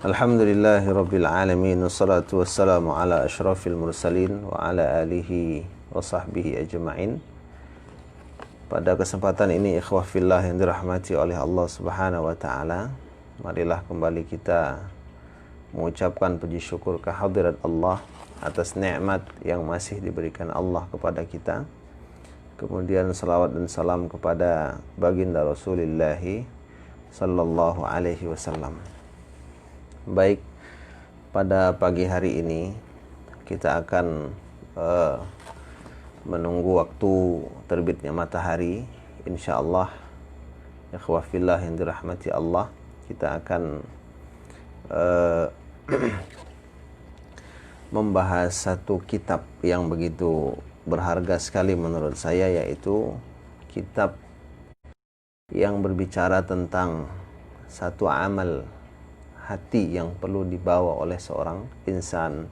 Alhamdulillahi Rabbil Alamin. Wassalatu wassalamu ala ashrafil mursalin wa ala alihi wa sahbihi ajma'in. Pada kesempatan ini ikhwah fillah yang dirahmati oleh Allah subhanahu wa ta'ala, marilah kembali kita mengucapkan puji syukur kehadirat Allah atas nikmat yang masih diberikan Allah kepada kita. Kemudian salawat dan salam kepada baginda Rasulullah sallallahu alaihi wasallam. Baik, pada pagi hari ini kita akan menunggu waktu terbitnya matahari. Insyaallah, ikhwah fillah yang dirahmati Allah, kita akan membahas satu kitab yang begitu berharga sekali menurut saya, yaitu kitab yang berbicara tentang satu amal hati yang perlu dibawa oleh seorang insan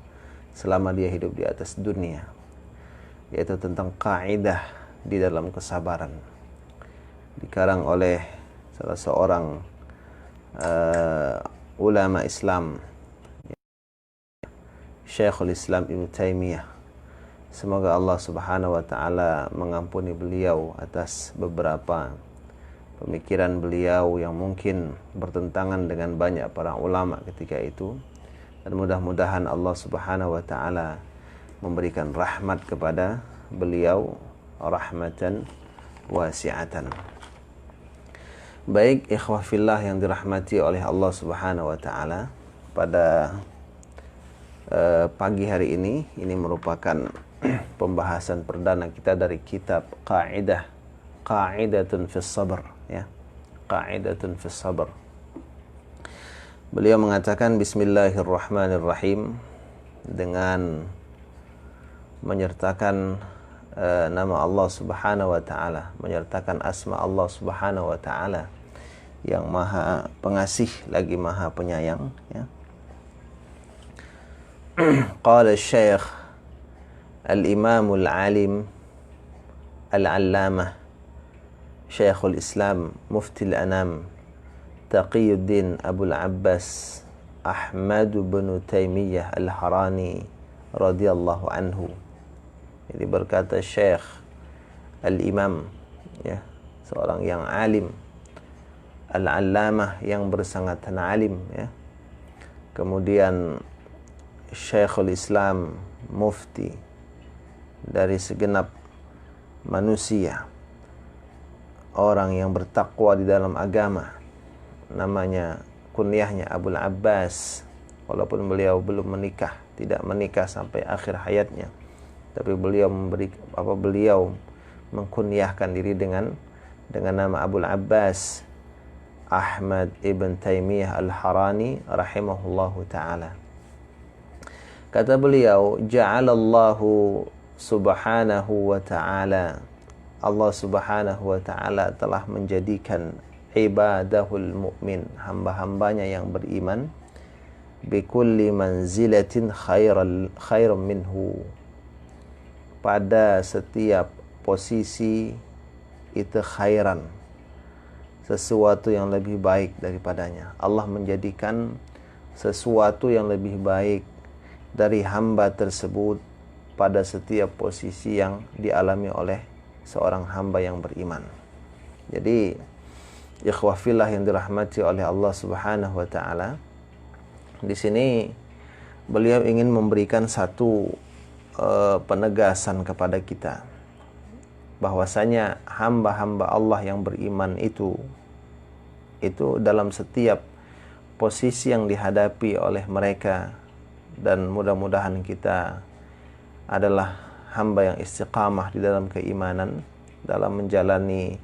selama dia hidup di atas dunia, yaitu tentang kaidah di dalam kesabaran, dikarang oleh salah seorang ulama Islam, Syekhul Islam Ibnu Taimiyah. Semoga Allah subhanahu wa ta'ala mengampuni beliau atas beberapa pemikiran beliau yang mungkin bertentangan dengan banyak para ulama ketika itu, dan mudah-mudahan Allah subhanahu wa ta'ala memberikan rahmat kepada beliau, rahmatan wasi'atan. Baik, ikhwah fillah yang dirahmati oleh Allah subhanahu wa ta'ala, pada pagi hari ini merupakan pembahasan perdana kita dari kitab Qa'idatun fis Sabr, ya. Qa'idatun fis Sabr. Beliau mengatakan bismillahirrahmanirrahim, dengan menyertakan nama Allah subhanahu wa ta'ala, menyertakan asma Allah subhanahu wa ta'ala yang maha pengasih lagi maha penyayang, ya. Qala Syekh Al-Imamul Alim Al-Allamah Syekhul Islam Muftil Anam Taqiyuddin Abul Abbas Ahmad bin Taimiyah Al-Harani radhiyallahu anhu. Jadi berkata Syekh Al-Imam, ya, seorang yang alim, Al-Allamah yang bersangat alim, ya. Kemudian Syekhul Islam, mufti dari segenap manusia, orang yang bertakwa di dalam agama. Namanya, kunyahnya Abul Abbas, walaupun beliau belum menikah, tidak menikah sampai akhir hayatnya, tapi beliau mengkunyahkan diri dengan nama Abul Abbas Ahmad ibn Taimiyah Al-Harani rahimahullahu ta'ala. Kata beliau, ja'alallahu subhanahu wa ta'ala, Allah subhanahu wa ta'ala telah menjadikan ibadahul mu'min, hamba-hambanya yang beriman, bikulli manzilatin khairan minhu, pada setiap posisi itu khairan, sesuatu yang lebih baik daripadanya. Allah menjadikan sesuatu yang lebih baik dari hamba tersebut pada setiap posisi yang dialami oleh seorang hamba yang beriman. Jadi ikhwah fillah yang dirahmati oleh Allah subhanahu wa ta'ala, di sini beliau ingin memberikan satu penegasan kepada kita, bahwasanya hamba-hamba Allah yang beriman itu dalam setiap posisi yang dihadapi oleh mereka, dan mudah-mudahan kita adalah hamba yang istiqamah di dalam keimanan, dalam menjalani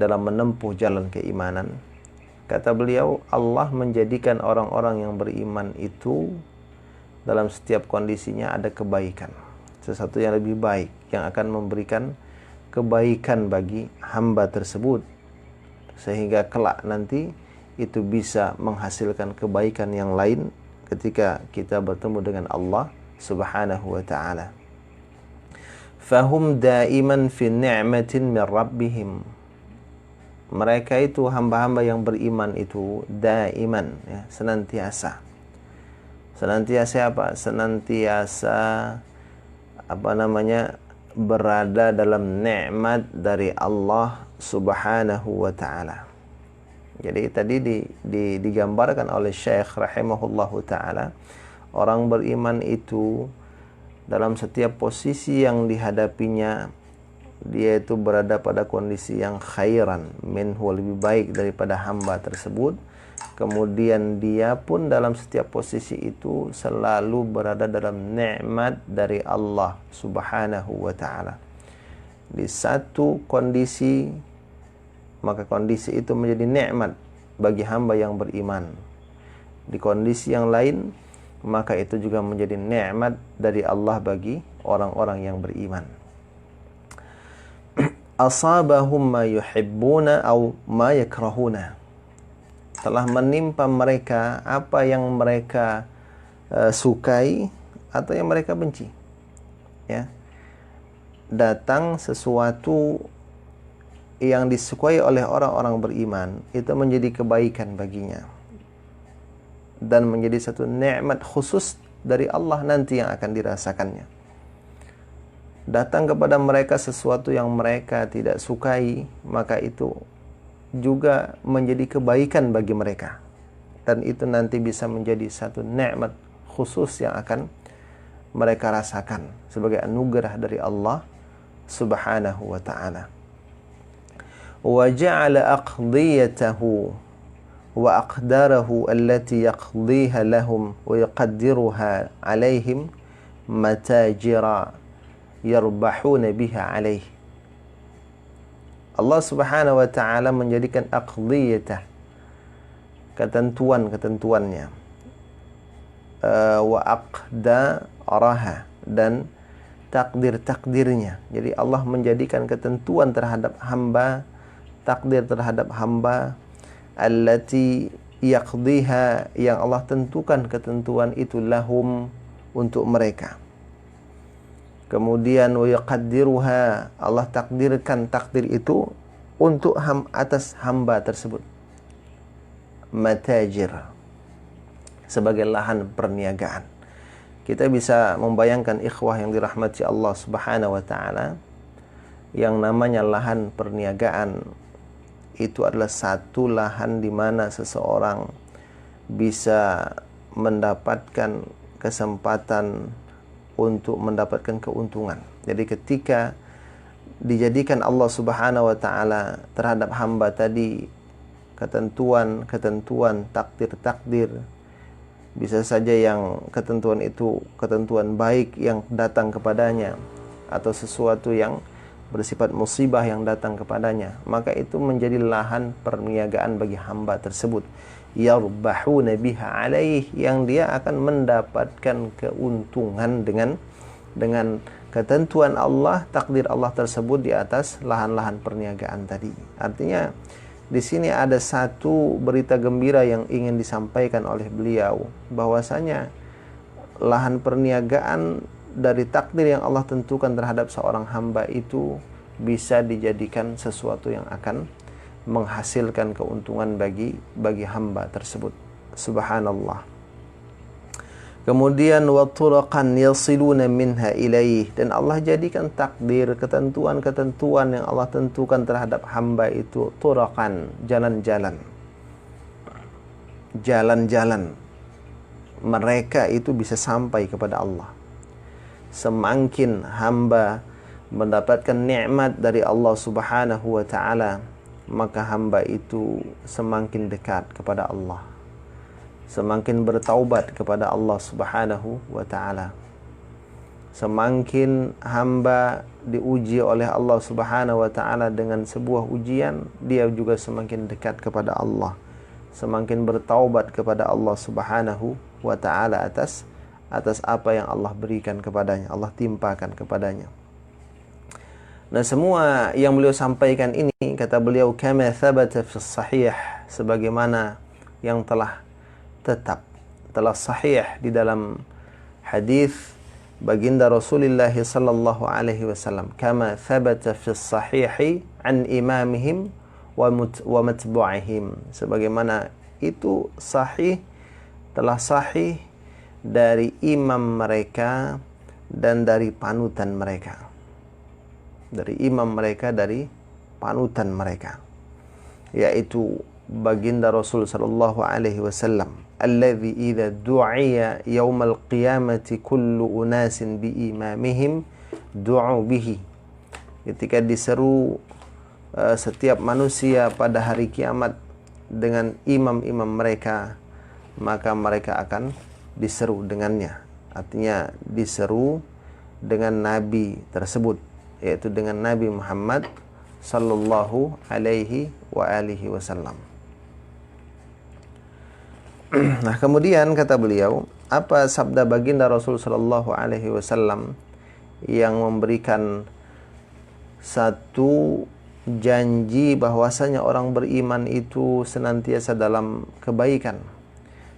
dalam menempuh jalan keimanan. Kata beliau, Allah menjadikan orang-orang yang beriman itu dalam setiap kondisinya ada kebaikan, sesuatu yang lebih baik yang akan memberikan kebaikan bagi hamba tersebut, sehingga kelak nanti itu bisa menghasilkan kebaikan yang lain ketika kita bertemu dengan Allah subhanahu wa ta'ala. Fahum daiman fi ni'matin min rabbihim, mereka itu hamba-hamba yang beriman itu daiman, ya, senantiasa. Senantiasa apa? Senantiasa berada dalam nikmat dari Allah Subhanahu wa taala. Jadi tadi digambarkan oleh Syekh rahimahullahu taala, orang beriman itu dalam setiap posisi yang dihadapinya, dia itu berada pada kondisi yang khairan minhu, lebih baik daripada hamba tersebut. Kemudian dia pun dalam setiap posisi itu selalu berada dalam nikmat dari Allah Subhanahu wa taala. Di satu kondisi, maka kondisi itu menjadi nikmat bagi hamba yang beriman. Di kondisi yang lain, maka itu juga menjadi nikmat dari Allah bagi orang-orang yang beriman. Asabahum ma yuhibbuna aw ma yakrahuna. Telah menimpa mereka apa yang mereka sukai atau yang mereka benci. Ya. Datang sesuatu yang disukai oleh orang-orang beriman, itu menjadi kebaikan baginya dan menjadi satu nikmat khusus dari Allah nanti yang akan dirasakannya. Datang kepada mereka sesuatu yang mereka tidak sukai, maka itu juga menjadi kebaikan bagi mereka, dan itu nanti bisa menjadi satu nikmat khusus yang akan mereka rasakan sebagai anugerah dari Allah Subhanahu wa ta'ala. Wa ja'ala aqdiyatahu wa aqdarahu allati yaqdiha lahum wa yaqaddiruha alaihim matajira yarbahuna biha alaih. Allah Subhanahu wa ta'ala menjadikan aqdiyatah, ketentuan-ketentuannya, wa aqdaraha, dan takdir-takdirnya. Jadi Allah menjadikan ketentuan terhadap hamba, takdir terhadap hamba, allati yaqdiha, yang Allah tentukan ketentuan itu lahum, untuk mereka. Kemudian wa yaqaddiruha, Allah takdirkan takdir itu untuk atas hamba tersebut. Matajir, sebagai lahan perniagaan. Kita bisa membayangkan ikhwah yang dirahmati Allah Subhanahu wa ta'ala, yang namanya lahan perniagaan itu adalah satu lahan di mana seseorang bisa mendapatkan kesempatan untuk mendapatkan keuntungan. Jadi ketika dijadikan Allah Subhanahu wa ta'ala terhadap hamba tadi ketentuan, takdir, bisa saja yang ketentuan itu ketentuan baik yang datang kepadanya, atau sesuatu yang bersifat musibah yang datang kepadanya, maka itu menjadi lahan perniagaan bagi hamba tersebut. Yarbahuna biha alaih, yang dia akan mendapatkan keuntungan dengan ketentuan Allah, takdir Allah tersebut di atas lahan-lahan perniagaan tadi. Artinya di sini ada satu berita gembira yang ingin disampaikan oleh beliau, bahwasanya lahan perniagaan dari takdir yang Allah tentukan terhadap seorang hamba itu bisa dijadikan sesuatu yang akan menghasilkan keuntungan bagi hamba tersebut. Subhanallah. Kemudian wa turaqan yasiluna minha ilaih, dan Allah jadikan takdir, ketentuan-ketentuan yang Allah tentukan terhadap hamba itu turaqan, jalan-jalan. Jalan-jalan mereka itu bisa sampai kepada Allah. Semakin hamba mendapatkan nikmat dari Allah Subhanahu wa ta'ala, maka hamba itu semakin dekat kepada Allah, semakin bertaubat kepada Allah Subhanahu wa ta'ala. Semakin hamba diuji oleh Allah Subhanahu wa ta'ala dengan sebuah ujian, dia juga semakin dekat kepada Allah, semakin bertaubat kepada Allah Subhanahu wa ta'ala atas apa yang Allah berikan kepadanya, Allah timpakan kepadanya. Nah, semua yang beliau sampaikan ini, kata beliau, kama thabata fi sahih, sebagaimana yang telah sahih di dalam hadis baginda Rasulullah sallallahu alaihi wasallam, kama thabata fi sahih an imamihim wa matbu'ihim, sebagaimana itu telah sahih dari imam mereka dan dari panutan mereka. Dari imam mereka, dari panutan mereka, yaitu baginda Rasul sallallahu alaihi wasallam, alladzi idza du'iya yaumal qiyamati kullu unasin bi imamihim du'u bihi. Ketika diseru setiap manusia pada hari kiamat dengan imam-imam mereka, maka mereka akan diseru dengannya. Artinya diseru dengan nabi tersebut, yaitu dengan Nabi Muhammad sallallahu alaihi wa alihi wasallam. Nah, kemudian kata beliau, apa sabda baginda Rasul sallallahu alaihi wasallam yang memberikan satu janji bahwasanya orang beriman itu senantiasa dalam kebaikan.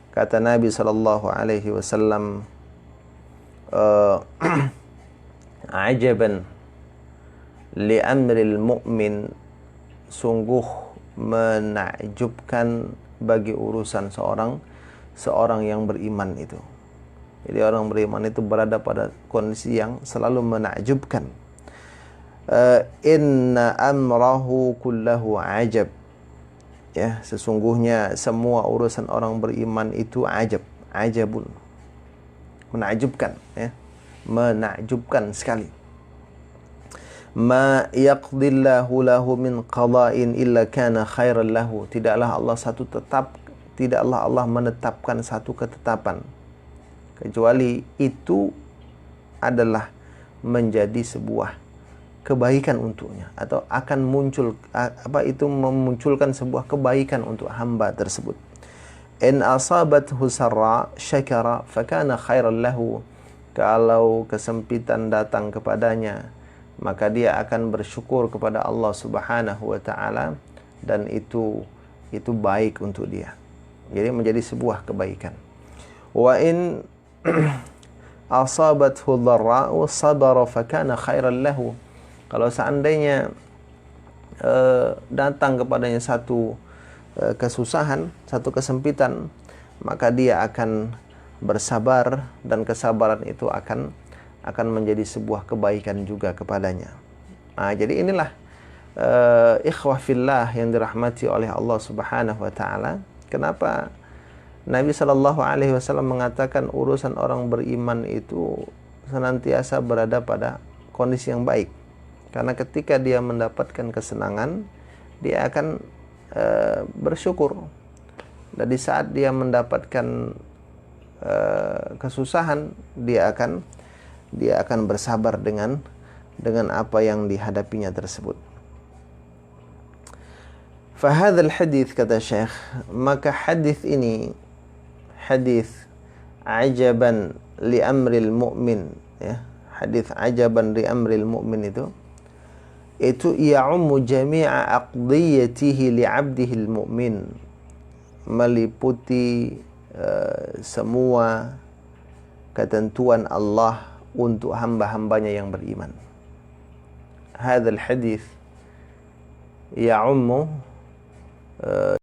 Kata Nabi sallallahu alaihi wasallam, ajaban li amril mu'min, sungguh menakjubkan bagi urusan seorang yang beriman itu. Jadi orang beriman itu berada pada kondisi yang selalu menakjubkan. Inna amrahu kullahu ajab. Ya, sesungguhnya semua urusan orang beriman itu ajabun. Menakjubkan, ya. Menakjubkan sekali. Ma yaqdillahu lahu min qada'in illa kana khairan lahu. Tidaklah Allah menetapkan satu ketetapan kecuali itu adalah menjadi sebuah kebaikan untuknya, atau akan memunculkan sebuah kebaikan untuk hamba tersebut. In asabathu sarra syakara fakana khairan lahu. Kalau kesempitan datang kepadanya, maka dia akan bersyukur kepada Allah Subhanahu wa taala, dan itu baik untuk dia. Jadi menjadi sebuah kebaikan. Wa in asabathu dharra'u sabara fakana khairan lahu. Kalau seandainya datang kepadanya satu kesusahan, satu kesempitan, maka dia akan bersabar, dan kesabaran itu akan menjadi sebuah kebaikan juga kepadanya. Nah, jadi inilah ikhwah fillah yang dirahmati oleh Allah Subhanahu wa taala. Kenapa Nabi sallallahu alaihi wasallam mengatakan urusan orang beriman itu senantiasa berada pada kondisi yang baik? Karena ketika dia mendapatkan kesenangan, dia akan bersyukur. Dan di saat dia mendapatkan kesusahan, dia akan bersabar dengan apa yang dihadapinya tersebut. Fahadzal hadits, kata Syekh, maka hadis ini, hadis ajaban li amril mu'min, ya, hadis ajaban li amril mu'min itu ya'ummu jami'a aqdiyatihi li 'abdihi al-mu'min, meliputi semua ketentuan Allah untuk hamba-hambanya yang beriman. Hadzal hadis ya'ummu